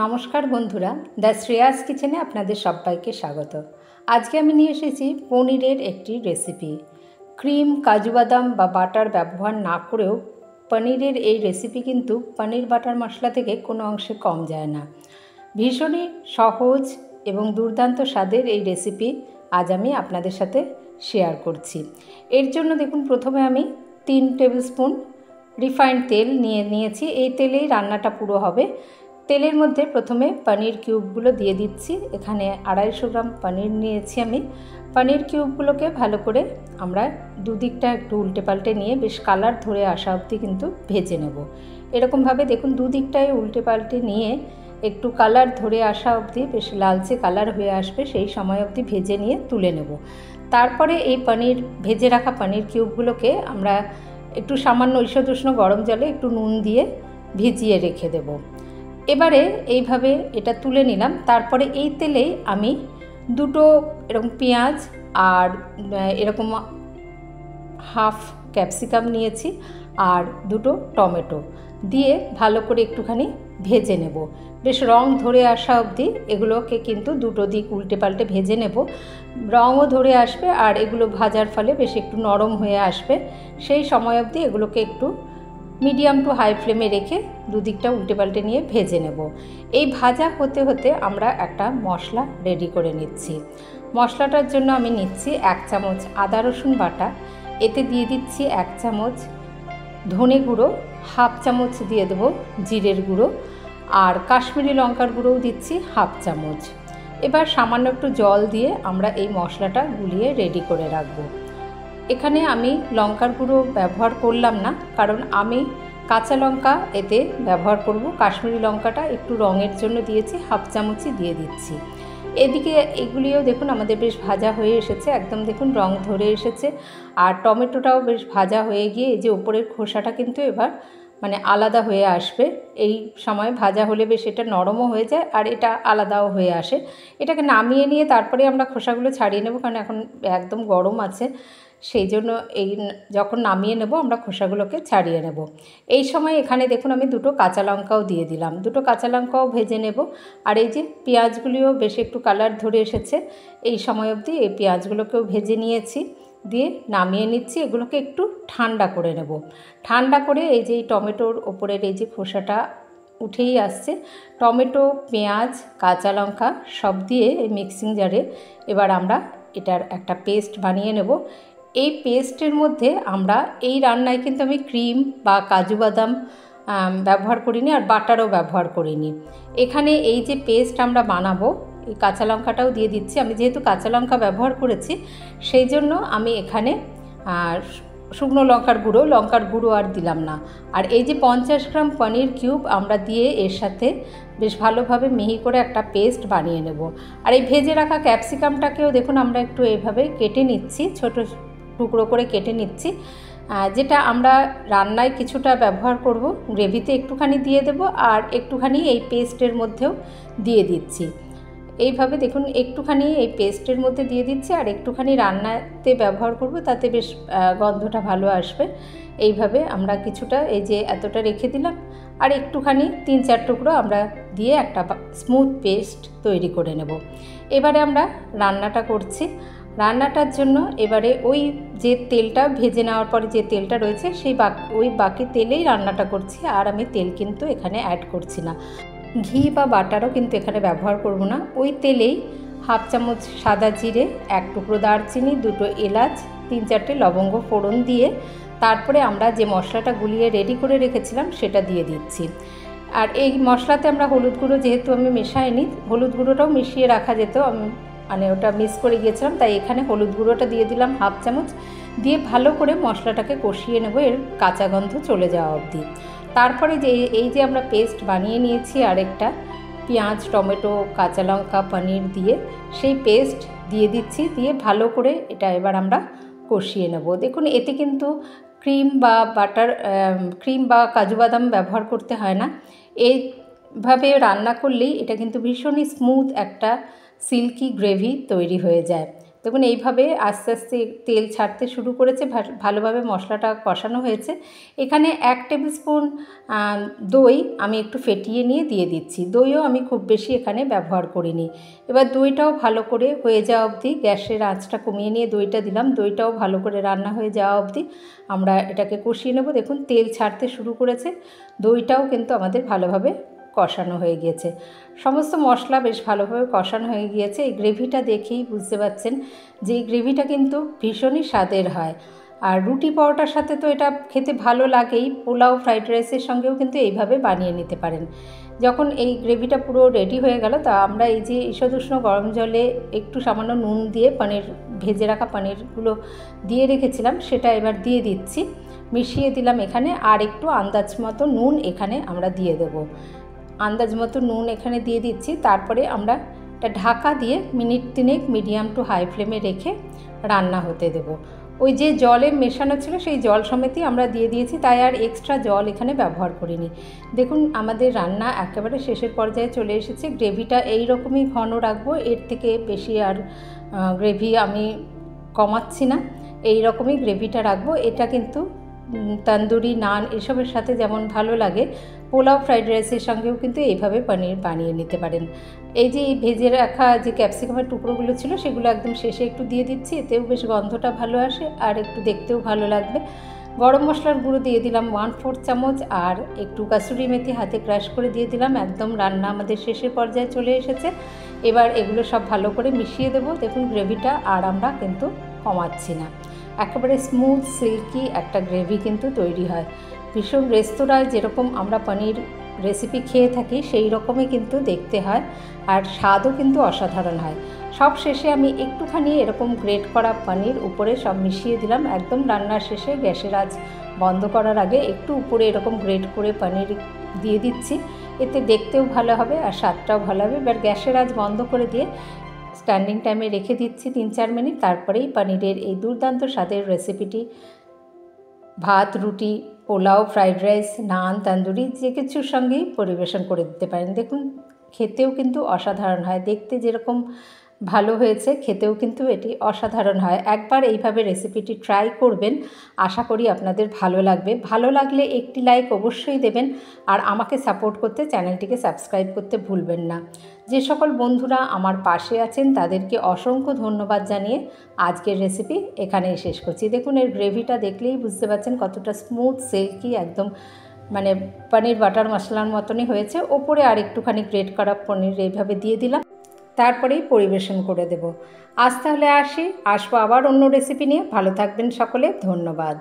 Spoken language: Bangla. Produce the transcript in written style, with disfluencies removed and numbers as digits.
নমস্কার বন্ধুরা, দ্য শ্রেয়াস কিচেনে আপনাদের সবাইকে স্বাগত। আজকে আমি নিয়ে এসেছি পনিরের একটি রেসিপি। ক্রিম, কাজু বাদাম বা বাটার ব্যবহার না করেও পনিরের এই রেসিপি কিন্তু পনির বাটার মশলা থেকে কোনো অংশে কম যায় না। ভীষণই সহজ এবং দুর্দান্ত স্বাদের এই রেসিপি আজ আমি আপনাদের সাথে শেয়ার করছি। এর জন্য দেখুন, প্রথমে আমি 3 টেবিল স্পুন রিফাইন্ড তেল নিয়েছি। এই তেলেই রান্নাটা পুরো হবে। তেলের মধ্যে প্রথমে পনির কিউবগুলো দিয়ে দিচ্ছি। এখানে 250 গ্রাম পনির নিয়েছি আমি। পনির কিউবগুলোকে ভালো করে আমরা দুদিকটা একটু উল্টে পাল্টে নিয়ে বেশ কালার ধরে আসা অবধি কিন্তু ভেজে নেব। এরকমভাবে দেখুন, দুদিকটায় উল্টে পাল্টে নিয়ে একটু কালার ধরে আসা অবধি, বেশ লালচে কালার হয়ে আসবে সেই সময় অবধি ভেজে নিয়ে তুলে নেব। তারপরে এই ভেজে রাখা পনির কিউবগুলোকে আমরা একটু সামান্য ঈষদুষ্ণ গরম জলে একটু নুন দিয়ে ভিজিয়ে রেখে দেব। এবারে এইভাবে এটা তুলে নিলাম। তারপরে এই তেলেই আমি দুটো এরকম পেঁয়াজ আর এরকম হাফ ক্যাপসিকাম নিয়েছি আর দুটো টমেটো দিয়ে ভালো করে একটুখানি ভেজে নেব। বেশ রং ধরে আসা অবধি এগুলোকে কিন্তু দুটো দিক উল্টে পাল্টে ভেজে নেব। রঙও ধরে আসবে আর এগুলো ভাজার ফলে বেশ একটু নরম হয়ে আসবে। সেই সময় অবধি এগুলোকে একটু মিডিয়াম টু হাই ফ্লেমে রেখে দুদিকটা উল্টে পাল্টে নিয়ে ভেজে নেব। এই ভাজা হতে হতে আমরা একটা মশলা রেডি করে নিচ্ছি। মশলাটার জন্য আমি নিচ্ছি 1 চামচ আদা রসুন বাটা, এতে দিয়ে দিচ্ছি 1 চামচ ধনে গুঁড়ো, হাফ চামচ দিয়ে দেবো জিরের গুঁড়ো, আর কাশ্মীরি লঙ্কার গুঁড়োও দিচ্ছি হাফ চামচ। এবার সামান্য একটু জল দিয়ে আমরা এই মশলাটা গুলিয়ে রেডি করে রাখবো। এখানে আমি লঙ্কার গুঁড়ো ব্যবহার করলাম না, কারণ আমি কাঁচা লঙ্কা এতে ব্যবহার করব। কাশ্মীরি লঙ্কাটা একটু রঙের জন্য দিয়েছি, হাফ চামচই দিয়ে দিচ্ছি। এদিকে এগুলিও দেখুন আমাদের বেশ ভাজা হয়ে এসেছে, একদম দেখুন রং ধরে এসেছে। আর টমেটোটাও বেশ ভাজা হয়ে গিয়ে এই যে উপরের খোসাটা কিন্তু এবার আলাদা হয়ে আসবে। এই সময় ভাজা হলে বেশ এটা নরমও হয়ে যায় আর এটা আলাদাও হয়ে আসে। এটাকে নামিয়ে নিয়ে তারপরে আমরা খোসাগুলো ছাড়িয়ে নেব, কারণ এখন একদম গরম আছে। সেই জন্য যখন নামিয়ে নেব আমরা খোসাগুলোকে ছাড়িয়ে নেব। এই সময় এখানে দেখুন আমি দুটো কাঁচা লঙ্কাও দিয়ে দিলাম। দুটো কাঁচা লঙ্কাও ভেজে নেব। আর এই যে পেঁয়াজগুলিও বেশ একটু কালার ধরে এসেছে, এই সময় অবধি এই পেঁয়াজগুলোকেও ভেজে নিয়েছি, দিয়ে নামিয়ে নিচ্ছি। এগুলোকে একটু ঠান্ডা করে নেব। ঠান্ডা করে এই যে টমেটোর ওপরের এই যে খোসাটা উঠেই আসছে, টমেটো, পেঁয়াজ, কাঁচা লঙ্কা সব দিয়ে এই মিক্সিং জারে এবার আমরা এটার একটা পেস্ট বানিয়ে নেব। এই পেস্টের মধ্যে আমরা এই রান্নায় কিন্তু আমি ক্রিম বা কাজু বাদাম ব্যবহার করিনি আর বাটারও ব্যবহার করিনি। এখানে এই যে পেস্ট আমরা বানাবো, এই কাঁচা লঙ্কাটাও দিয়ে দিচ্ছি। আমি যেহেতু কাঁচা লঙ্কা ব্যবহার করেছি সেই জন্য আমি এখানে শুকনো লঙ্কার গুঁড়ো আর দিলাম না। আর এই যে 50 গ্রাম পনির কিউব আমরা দিয়ে এর সাথে বেশ ভালোভাবে মিহি করে একটা পেস্ট বানিয়ে নেব। আর এই ভেজে রাখা ক্যাপসিকামটাকেও দেখুন আমরা একটু এইভাবে কেটে নিচ্ছি, ছোট টুকরো করে কেটে নিচ্ছি। যেটা আমরা রান্নায় কিছুটা ব্যবহার করব, গ্রেভিতে একটুখানি দিয়ে দেব আর একটুখানি এই পেস্টের মধ্যেও দিয়ে দিচ্ছি। এইভাবে দেখুন একটুখানি এই পেস্টের মধ্যে দিয়ে দিচ্ছি আর একটুখানি রান্নাতে ব্যবহার করব, তাতে বেশ গন্ধটা ভালো আসবে। এইভাবে আমরা কিছুটা এই যে এতটা রেখে দিলাম আর একটুখানি 3-4 টুকরো আমরা দিয়ে একটা স্মুথ পেস্ট তৈরি করে নেব। এবারে আমরা রান্নাটা করছি। রান্নাটার জন্য এবারে ওই যে তেলটা ভেজে নেওয়ার পরে যে তেলটা রয়েছে ওই বাকি তেলেই রান্নাটা করছি। আর আমি তেল কিন্তু এখানে অ্যাড করছি না, ঘি বা বাটারও কিন্তু এখানে ব্যবহার করব না। ওই তেলেই হাফ চামচ সাদা জিরে, 1 টুকরো দারচিনি, 2টো এলাচ, 3-4টে লবঙ্গ ফোড়ন দিয়ে তারপরে আমরা যে মশলাটা গুলিয়ে রেডি করে রেখেছিলাম সেটা দিয়ে দিচ্ছি। আর এই মশলাতে আমরা হলুদ গুঁড়ো যেহেতু আমি মেশাইনি, হলুদ গুঁড়োটাও মিশিয়ে রাখা যেত, আমি ওটা মিস করে গিয়েছিলাম, তাই এখানে হলুদ গুঁড়োটা দিয়ে দিলাম হাফ চামচ। দিয়ে ভালো করে মশলাটাকে কষিয়ে নেব এর কাঁচা গন্ধ চলে যাওয়া অবধি। তারপরে এই যে আমরা পেস্ট বানিয়ে নিয়েছি আরেকটা, পেঁয়াজ, টমেটো, কাঁচা লঙ্কা, পনির দিয়ে সেই পেস্ট দিয়ে দিচ্ছি। দিয়ে ভালো করে এটা এবার আমরা কষিয়ে নেব। দেখুন এতে কিন্তু ক্রিম বা কাজু বাদাম ব্যবহার করতে হয় না। এইভাবে রান্না করলেই এটা কিন্তু ভীষণই স্মুথ একটা সিল্কি গ্রেভি তৈরি হয়ে যায়। দেখুন এইভাবে আস্তে আস্তে তেল ছাড়তে শুরু করেছে, ভালোভাবে মশলাটা কষানো হয়েছে। এখানে 1 টেবিল স্পুন দই আমি একটু ফেটিয়ে নিয়ে দিয়ে দিচ্ছি। দইও আমি খুব বেশি এখানে ব্যবহার করিনি। এবার দইটাও ভালো করে হয়ে যাওয়া অবধি গ্যাসের আঁচটা কমিয়ে নিয়ে দইটা দিলাম। দইটাও ভালো করে রান্না হয়ে যাওয়া অবধি আমরা এটাকে কষিয়ে নেব। দেখুন তেল ছাড়তে শুরু করেছে, দইটাও কিন্তু আমাদের ভালোভাবে কষানো হয়ে গিয়েছে। সমস্ত মশলা বেশ ভালোভাবে কষানো হয়ে গিয়েছে। এই গ্রেভিটা দেখেই বুঝতে পারছেন যে এই গ্রেভিটা কিন্তু ভীষণই স্বাদের হয়। আর রুটি পরোটার সাথে তো এটা খেতে ভালো লাগেই, পোলাও ফ্রাইড রাইসের সঙ্গেও কিন্তু এইভাবে বানিয়ে নিতে পারেন। যখন এই গ্রেভিটা পুরো রেডি হয়ে গেল, তা আমরা এই যে ঈষদুষ্ণ গরম জলে একটু সামান্য নুন দিয়ে ভেজে রাখা পনিরগুলো দিয়ে রেখেছিলাম, সেটা এবার দিয়ে দিচ্ছি। মিশিয়ে দিলাম এখানে, আর একটু আন্দাজ মতো নুন এখানে আমরা দিয়ে দেবো। আন্দাজ মতো নুন এখানে দিয়ে দিচ্ছি। তারপরে আমরা এটা ঢাকা দিয়ে মিনিট 3 মিডিয়াম টু হাই ফ্লেমে রেখে রান্না হতে দেব। ওই যে জলে মেশানো ছিল সেই জল সমেতই আমরা দিয়ে দিয়েছি, তাই আর এক্সট্রা জল এখানে ব্যবহার করিনি। দেখুন আমাদের রান্না একেবারে শেষের পর্যায়ে চলে এসেছে। গ্রেভিটা এই রকমই ঘন রাখবো, এর থেকে বেশি আর গ্রেভি আমি কমাচ্ছি না, এই রকমই গ্রেভিটা রাখবো। এটা কিন্তু তন্দুরি, নান এসবের সাথে যেমন ভালো লাগে, পোলাও ফ্রাইড রাইসের সঙ্গেও কিন্তু এইভাবে পনির বানিয়ে নিতে পারেন। এই যে ভেজে রাখা যে ক্যাপসিকামের টুকরোগুলো ছিল সেগুলো একদম শেষে একটু দিয়ে দিচ্ছি, এতেও বেশ গন্ধটা ভালো আসে আর একটু দেখতেও ভালো লাগবে। গরম মশলার গুঁড়ো দিয়ে দিলাম 1/4 চামচ, আর একটু কাসুরি মেথি হাতে ক্রাশ করে দিয়ে দিলাম। একদম রান্না আমাদের শেষের পর্যায়ে চলে এসেছে। এবার এগুলো সব ভালো করে মিশিয়ে দেবো। দেখুন গ্রেভিটা আর আমরা কিন্তু কমাচ্ছি না, একেবারে স্মুথ সিল্কি একটা গ্রেভি কিন্তু তৈরি হয়। ভীষণ রেস্তোরাঁয় যেরকম আমরা পনির রেসিপি খেয়ে থাকি সেই রকমই কিন্তু দেখতে হয়, আর স্বাদও কিন্তু অসাধারণ হয়। সব শেষে আমি একটুখানি এরকম গ্রেট করা পনির উপরে সব মিশিয়ে দিলাম। একদম রান্নার শেষে গ্যাসের আঁচ বন্ধ করার আগে একটু উপরে এরকম গ্রেট করে পনির দিয়ে দিচ্ছি, এতে দেখতেও ভালো হবে আর স্বাদটাও ভালো হবে। এবার গ্যাসের আঁচ বন্ধ করে দিয়ে স্ট্যান্ডিং টাইমে রেখে দিচ্ছি 3-4 মিনিট। তারপরেই পনিরের এই দুর্দান্ত স্বাদের রেসিপিটি ভাত, রুটি, পোলাও, ফ্রাইড রাইস, নান, তন্দুরি যে কিছুর সঙ্গেই পরিবেশন করে দিতে পারেন। দেখুন খেতেও কিন্তু অসাধারণ হয়, দেখতে যেরকম ভালো হয়েছে খেতেও কিন্তু এটি অসাধারণ হয়। একবার এইভাবে রেসিপিটি ট্রাই করবেন, আশা করি আপনাদের ভালো লাগবে। ভালো লাগলে একটি লাইক অবশ্যই দেবেন, আর আমাকে সাপোর্ট করতে চ্যানেলটিকে সাবস্ক্রাইব করতে ভুলবেন না। যে সকল বন্ধুরা আমার পাশে আছেন তাদেরকে অসংখ্য ধন্যবাদ জানিয়ে আজকের রেসিপি এখানেই শেষ করছি। দেখুন এর গ্রেভিটা দেখলেই বুঝতে পারছেন কতটা স্মুথ সিল্কি, একদম মানে পনির বাটার মশলার মতনই হয়েছে। ওপরে আর একটুখানি গ্রেট করা পনির এইভাবে দিয়ে দিলাম, তারপরেই পরিবেশন করে দেব। আজ তাহলে আসবো আবার অন্য রেসিপি নিয়ে। ভালো থাকবেন সকলে, ধন্যবাদ।